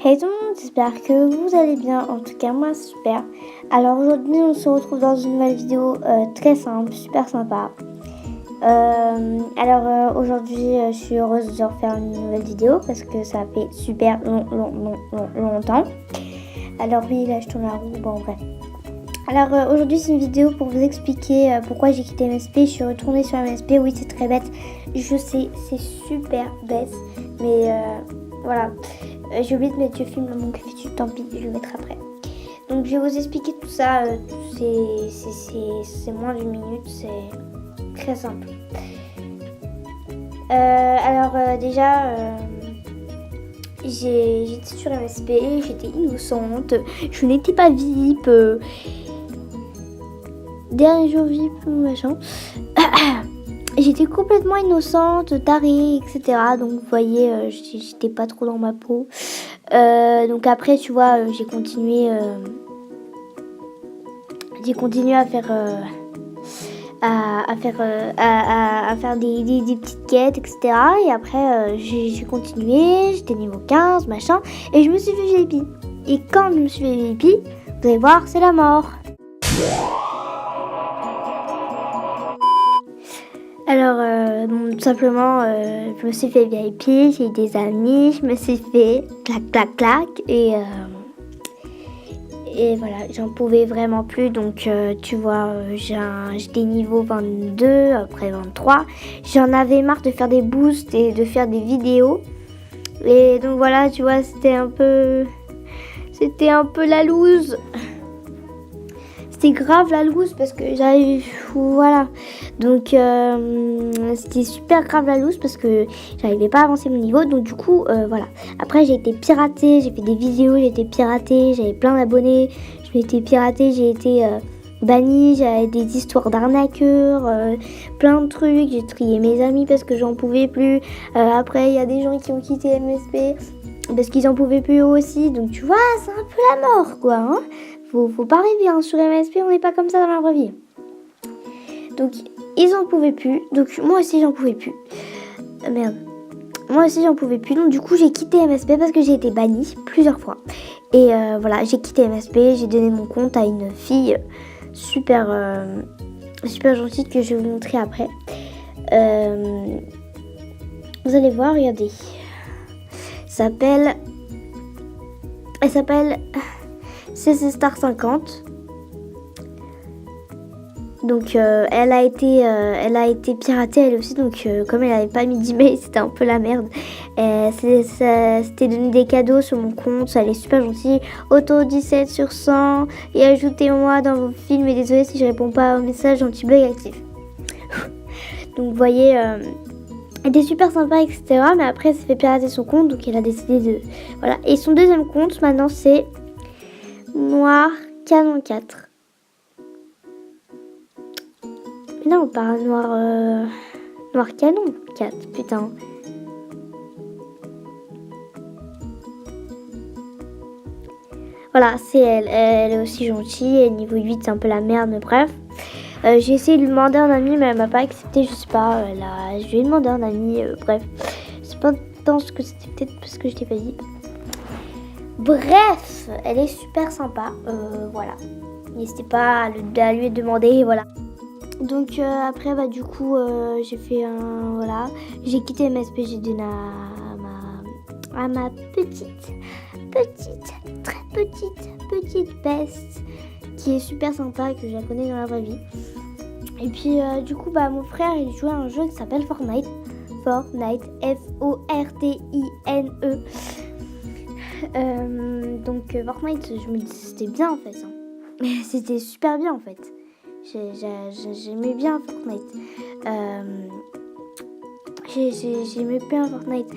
Hey tout le monde, j'espère que vous allez bien. En tout cas, moi super. Alors aujourd'hui, on se retrouve dans une nouvelle vidéo très simple, super sympa. Aujourd'hui, je suis heureuse de refaire une nouvelle vidéo parce que ça fait super longtemps. Alors oui, là je tourne la roue, bon bref. Alors aujourd'hui, c'est une vidéo pour vous expliquer pourquoi j'ai quitté MSP. Je suis retournée sur MSP. Oui, c'est très bête. Je sais, c'est super bête, mais voilà. J'ai oublié de mettre je filme mon café dessus, tant pis, je le mettrai après. Donc je vais vous expliquer tout ça, c'est moins d'une minute, c'est très simple. J'étais sur MSP, j'étais innocente, je n'étais pas VIP, dernier jour VIP, machin. J'étais complètement innocente, tarée, etc. Donc vous voyez, j'étais pas trop dans ma peau. Donc après, tu vois, j'ai continué à faire à faire des petites quêtes, etc. Et après, j'ai continué, j'étais niveau 15, machin, et je me suis fait VIP. Et quand je me suis fait VIP, vous allez voir, c'est la mort. Alors, tout simplement, je me suis fait VIP, j'ai eu des amis, je me suis fait clac, et voilà, j'en pouvais vraiment plus, donc tu vois, j'étais niveau 22, après 23, j'en avais marre de faire des boosts et de faire des vidéos, et donc voilà, tu vois, c'était un peu la loose. C'était grave la loose parce que voilà, donc c'était super grave la loose parce que j'arrivais pas à avancer mon niveau, donc du coup voilà. Après j'ai été piratée, j'ai fait des vidéos, j'ai été piratée, j'avais plein d'abonnés, je m'étais piratée, j'ai été bannie, j'avais des histoires d'arnaqueurs, plein de trucs, j'ai trié mes amis parce que j'en pouvais plus. Après il y a des gens qui ont quitté MSP parce qu'ils en pouvaient plus eux aussi, donc tu vois, c'est un peu la mort quoi, hein. Faut pas rêver, hein. Sur MSP, on n'est pas comme ça dans la vraie vie. Donc, ils en pouvaient plus. Donc, moi aussi, j'en pouvais plus. Moi aussi, j'en pouvais plus. Donc, du coup, j'ai quitté MSP parce que j'ai été bannie plusieurs fois. Et voilà, j'ai quitté MSP. J'ai donné mon compte à une fille super gentille que je vais vous montrer après. Vous allez voir, regardez. Elle s'appelle CC Star 50. Donc elle a été piratée elle aussi, donc comme elle n'avait pas mis d'email, c'était un peu la merde. C'était donné des cadeaux sur mon compte, elle est super gentille. Auto 17 sur 100 et ajoutez-moi dans vos films, et désolé si je réponds pas au message, anti-bug actif. Donc vous voyez, elle était super sympa, etc. Mais après elle s'est fait pirater son compte, donc elle a décidé de... Voilà. Et son deuxième compte maintenant c'est Noir Canon 4. Non, pas Noir Canon 4, putain. Voilà, c'est elle. Elle est aussi gentille. Et niveau 8, c'est un peu la merde, mais bref. J'ai essayé de lui demander un ami, mais elle m'a pas accepté, je sais pas. Je lui ai demandé un ami, bref. C'est pas tant ce que c'était, peut-être parce que je t'ai pas dit. Bref, elle est super sympa. Voilà. N'hésitez pas à lui demander, voilà. Donc après bah du coup j'ai fait voilà, j'ai quitté MSP, j'ai donné à ma très petite peste qui est super sympa, que je la connais dans la vraie vie. Et puis du coup bah mon frère il jouait à un jeu qui s'appelle Fortnite, Fortnite. Donc Fortnite, je me dis c'était bien en fait, hein. C'était super bien en fait. J'aimais bien Fortnite. J'aimais bien Fortnite.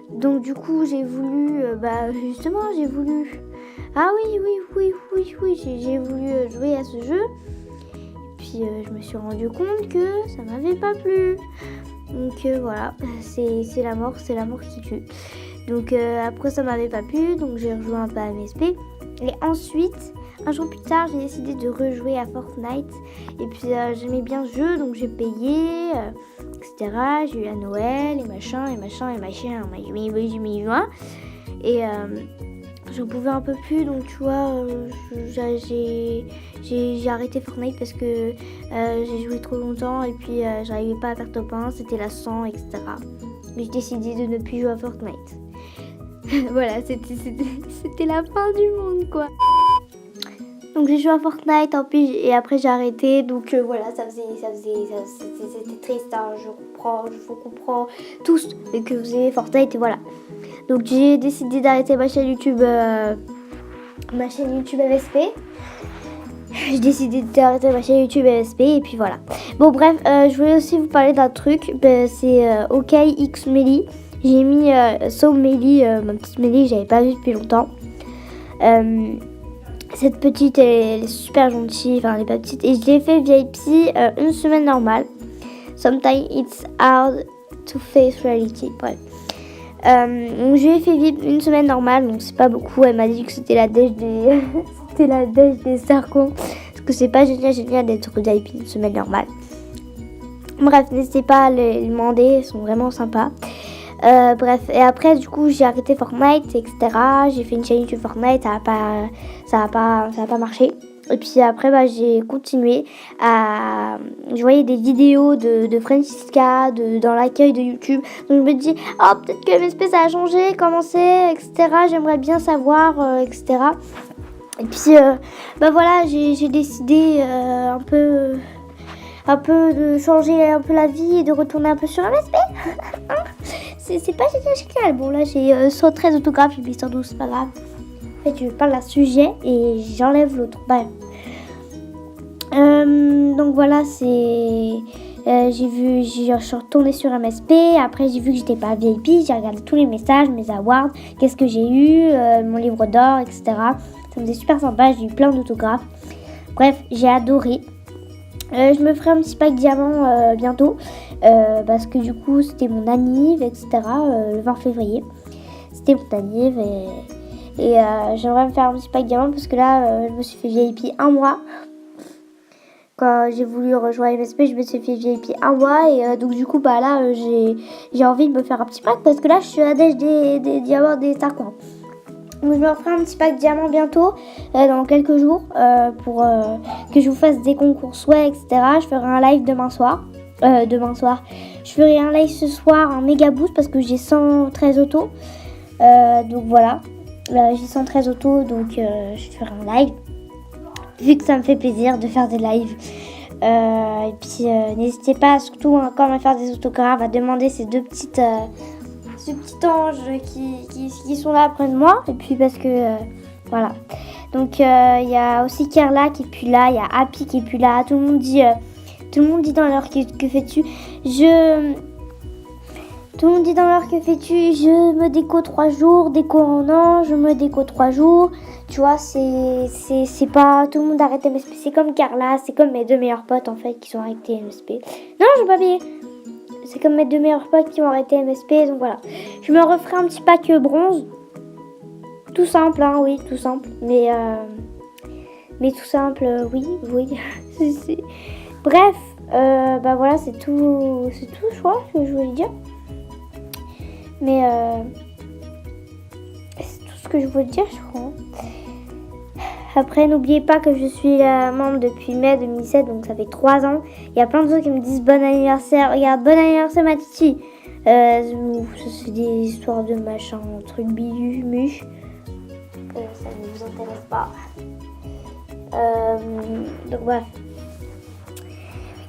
Donc du coup j'ai voulu, ah oui, j'ai voulu jouer à ce jeu. Et puis je me suis rendu compte que ça m'avait pas plu. Donc voilà, c'est la mort qui tue. Donc après ça m'avait pas plu, donc j'ai rejoint un peu à MSP. Et ensuite, un jour plus tard, j'ai décidé de rejouer à Fortnite. Et puis j'aimais bien ce jeu, donc j'ai payé, etc. J'ai eu à Noël, et machin. Et je pouvais un peu plus, donc tu vois, j'ai arrêté Fortnite parce que j'ai joué trop longtemps et puis j'arrivais pas à faire top 1, c'était la 100, etc. Mais j'ai décidé de ne plus jouer à Fortnite. Voilà, c'était la fin du monde, quoi. Donc j'ai joué à Fortnite, tant pis, et après j'ai arrêté. Donc voilà, c'était triste, hein, je vous comprends tous que vous aimez Fortnite, et voilà. Donc j'ai décidé d'arrêter ma chaîne YouTube MSP. J'ai décidé d'arrêter ma chaîne YouTube MSP et puis voilà. Bon bref, je voulais aussi vous parler d'un truc, c'est OKXMeli. J'ai mis Sauve Mélie, ma petite Mélie, j'avais pas vu depuis longtemps. Cette petite, elle est super gentille, enfin elle est pas petite. Et je l'ai fait VIP une semaine normale. Sometimes it's hard to face reality. Bref. Donc je lui ai fait vivre une semaine normale, donc c'est pas beaucoup. Elle m'a dit que c'était la dèche des c'était la dèche des sarcons, parce que c'est pas génial d'être VIP une semaine normale. Bref, n'hésitez pas à les demander, ils sont vraiment sympas. Bref, et après du coup j'ai arrêté Fortnite, etc. J'ai fait une chaîne YouTube Fortnite, ça a pas marché. Et puis après j'ai continué à... Je voyais des vidéos de Francisca, dans l'accueil de YouTube. Donc je me dis, oh peut-être que MSP ça a changé, comment c'est, etc. J'aimerais bien savoir, etc. Et puis voilà, j'ai décidé un peu de changer un peu la vie et de retourner un peu sur MSP. C'est pas génial. Bon là j'ai 113 autographes, j'ai mis 112, c'est pas grave. En fait je parle d'un sujet et j'enlève l'autre. Bref. Donc voilà, je suis retournée sur MSP. Après j'ai vu que j'étais pas VIP, j'ai regardé tous les messages, mes awards, qu'est-ce que j'ai eu, mon livre d'or, etc. Ça me faisait super sympa, j'ai eu plein d'autographes. Bref, j'ai adoré. Je me ferai un petit pack diamant bientôt parce que du coup c'était mon anniv, etc. Le 20 février. C'était mon anniv et j'aimerais me faire un petit pack diamant parce que là je me suis fait VIP un mois. Quand j'ai voulu rejoindre MSP, je me suis fait VIP un mois et donc du coup là j'ai envie de me faire un petit pack parce que là je suis à la dèche des diamants des sarcons. Donc je me ferai un petit pack diamant bientôt, dans quelques jours, pour que je vous fasse des concours souhaits, etc. Je ferai un live demain soir. Je ferai un live ce soir, un méga boost parce que j'ai 113 autos. Donc voilà, j'ai 113 autos, donc je ferai un live. Vu que ça me fait plaisir de faire des lives. Et puis n'hésitez pas, surtout quand on va faire des autographes, à demander ces deux petites... ce petit ange qui sont là près de moi. Et puis parce que voilà. Donc il y a aussi Kerla qui est plus là, il y a Happy qui est plus là. Tout le monde dit dans leur que fais-tu. Tout le monde dit dans leur que fais-tu. Je me déco 3 jours, déco en an, je me déco 3 jours. Tu vois, c'est pas tout le monde arrête MSP. C'est comme Carla, c'est comme mes deux meilleurs potes en fait qui sont arrêtés MSP. Non, je vais pas payer. C'est comme mes deux meilleurs potes qui ont arrêté MSP, donc voilà. Je me referai un petit pack bronze. Tout simple, hein, oui, tout simple. Mais tout simple, oui. Bref, voilà, c'est tout, je crois, que je voulais dire. Mais c'est tout ce que je voulais dire, je crois. Après, n'oubliez pas que je suis membre depuis mai 2017, donc ça fait 3 ans. Il y a plein de gens qui me disent bon anniversaire. Regarde, bon anniversaire ma titi. C'est des histoires de machin, truc bilu, ça ne vous intéresse pas. Donc bref.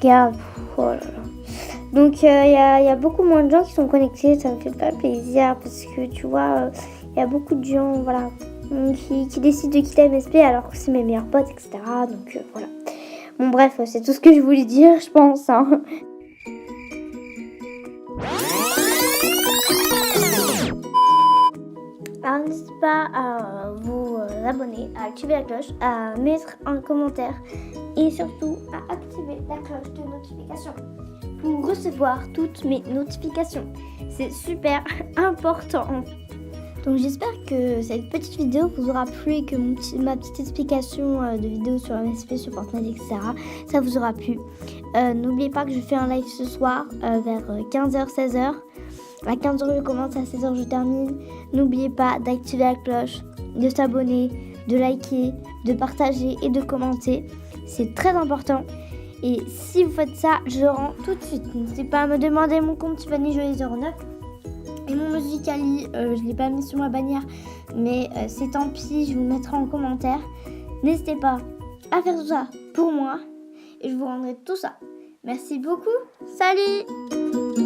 Regarde, oh là là. Donc il y a beaucoup moins de gens qui sont connectés, ça me fait pas plaisir parce que tu vois, il y a beaucoup de gens, voilà, qui décident de quitter MSP alors que c'est mes meilleurs potes, etc. Donc voilà. Bon bref, c'est tout ce que je voulais dire, je pense. Hein. Alors n'hésitez pas à vous abonner, à activer la cloche, à mettre un commentaire et surtout à activer la cloche de notification pour recevoir toutes mes notifications. C'est super important. Donc j'espère que cette petite vidéo vous aura plu et que ma petite explication de vidéo sur MSP, sur Fortnite, etc. ça vous aura plu. N'oubliez pas que je fais un live ce soir vers 15h, 16h. À 15h je commence, à 16h je termine. N'oubliez pas d'activer la cloche. de s'abonner, de liker, de partager et de commenter. C'est très important. Et si vous faites ça, je le rends tout de suite. N'hésitez pas à me demander mon compte Tiffany Jolie 09. Et mon Musical.ly, je ne l'ai pas mis sur ma bannière, mais c'est tant pis, je vous mettrai en commentaire. N'hésitez pas à faire tout ça pour moi et je vous rendrai tout ça. Merci beaucoup. Salut!